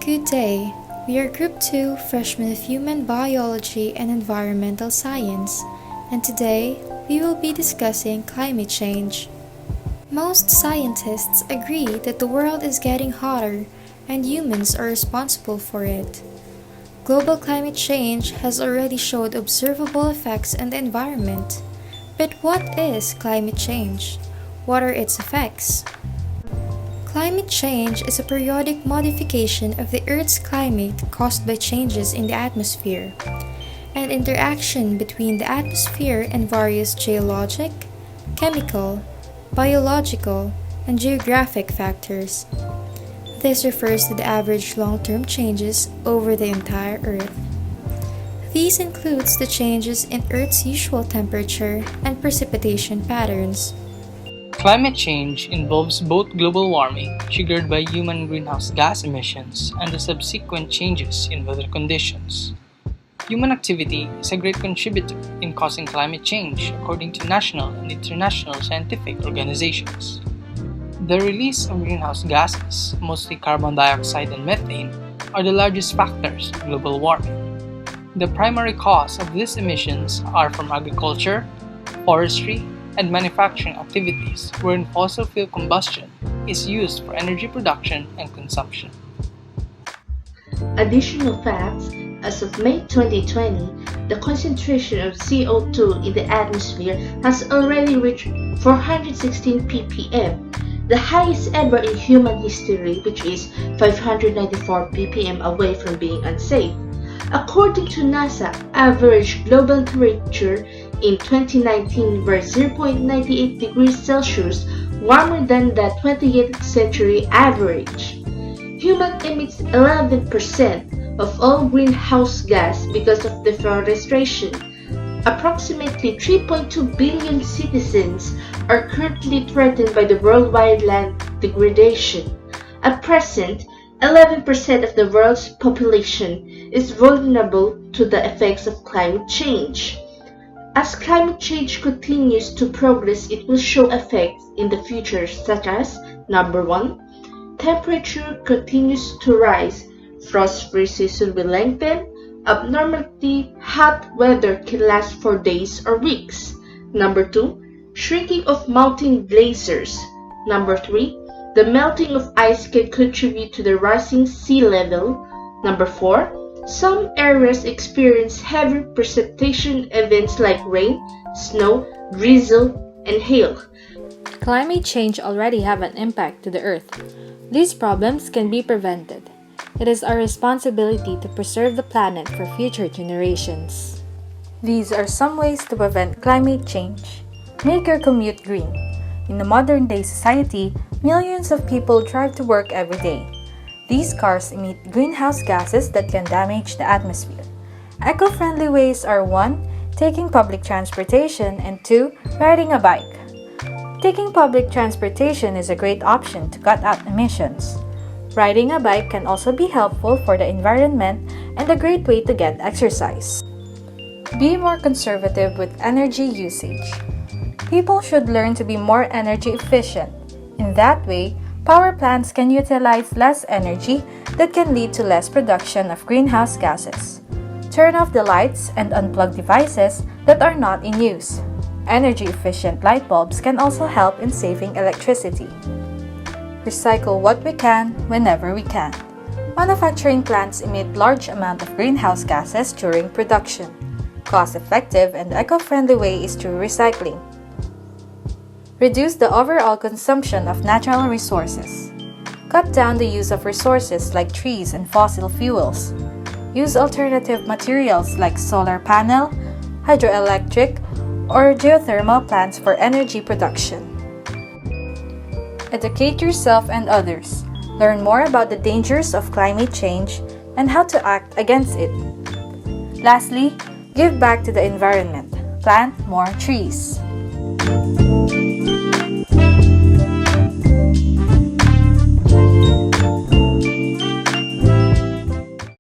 Good day. We are Group 2, Freshmen of Human Biology and Environmental Science, and today we will be discussing climate change. Most scientists agree that the world is getting hotter and humans are responsible for it. Global climate change has already showed observable effects on the environment. But what is climate change? What are its effects? Climate change is a periodic modification of the Earth's climate caused by changes in the atmosphere, and interaction between the atmosphere and various geologic, chemical, biological, and geographic factors. This refers to the average long-term changes over the entire Earth. These includes the changes in Earth's usual temperature and precipitation patterns. Climate change involves both global warming, triggered by human greenhouse gas emissions, and the subsequent changes in weather conditions. Human activity is a great contributor in causing climate change, according to national and international scientific organizations. The release of greenhouse gases, mostly carbon dioxide and methane, are the largest factors of global warming. The primary cause of these emissions are from agriculture, forestry, and manufacturing activities wherein fossil fuel combustion is used for energy production and consumption. Additional facts: as of May 2020, the concentration of CO2 in the atmosphere has already reached 416 ppm, the highest ever in human history, which is 594 ppm away from being unsafe. According to NASA, average global temperature in 2019 were 0.98 degrees Celsius warmer than the 20th century average. Human emits 11% of all greenhouse gas because of deforestation. Approximately 3.2 billion citizens are currently threatened by the worldwide land degradation. At present, 11% of the world's population is vulnerable to the effects of climate change. As climate change continues to progress, it will show effects in the future such as: number 1, temperature continues to rise, frost-free season will lengthen, abnormally hot weather can last for days or weeks. Number 2, shrinking of mountain glaciers. Number 3, the melting of ice can contribute to the rising sea level. Number 4, some areas experience heavy precipitation events like rain, snow, drizzle, and hail. Climate change already have an impact to the Earth. These problems can be prevented. It is our responsibility to preserve the planet for future generations. These are some ways to prevent climate change. Make your commute green. In a modern-day society, millions of people drive to work every day. These cars emit greenhouse gases that can damage the atmosphere. Eco-friendly ways are 1, taking public transportation, and 2, riding a bike. Taking public transportation is a great option to cut out emissions. Riding a bike can also be helpful for the environment and a great way to get exercise. Be more conservative with energy usage. People should learn to be more energy efficient. In that way, power plants can utilize less energy that can lead to less production of greenhouse gases. Turn off the lights and unplug devices that are not in use. Energy-efficient light bulbs can also help in saving electricity. Recycle what we can whenever we can. Manufacturing plants emit large amount of greenhouse gases during production. Cost-effective and eco-friendly way is through recycling. Reduce the overall consumption of natural resources. Cut down the use of resources like trees and fossil fuels. Use alternative materials like solar panel, hydroelectric, or geothermal plants for energy production. Educate yourself and others. Learn more about the dangers of climate change and how to act against it. Lastly, give back to the environment. Plant more trees.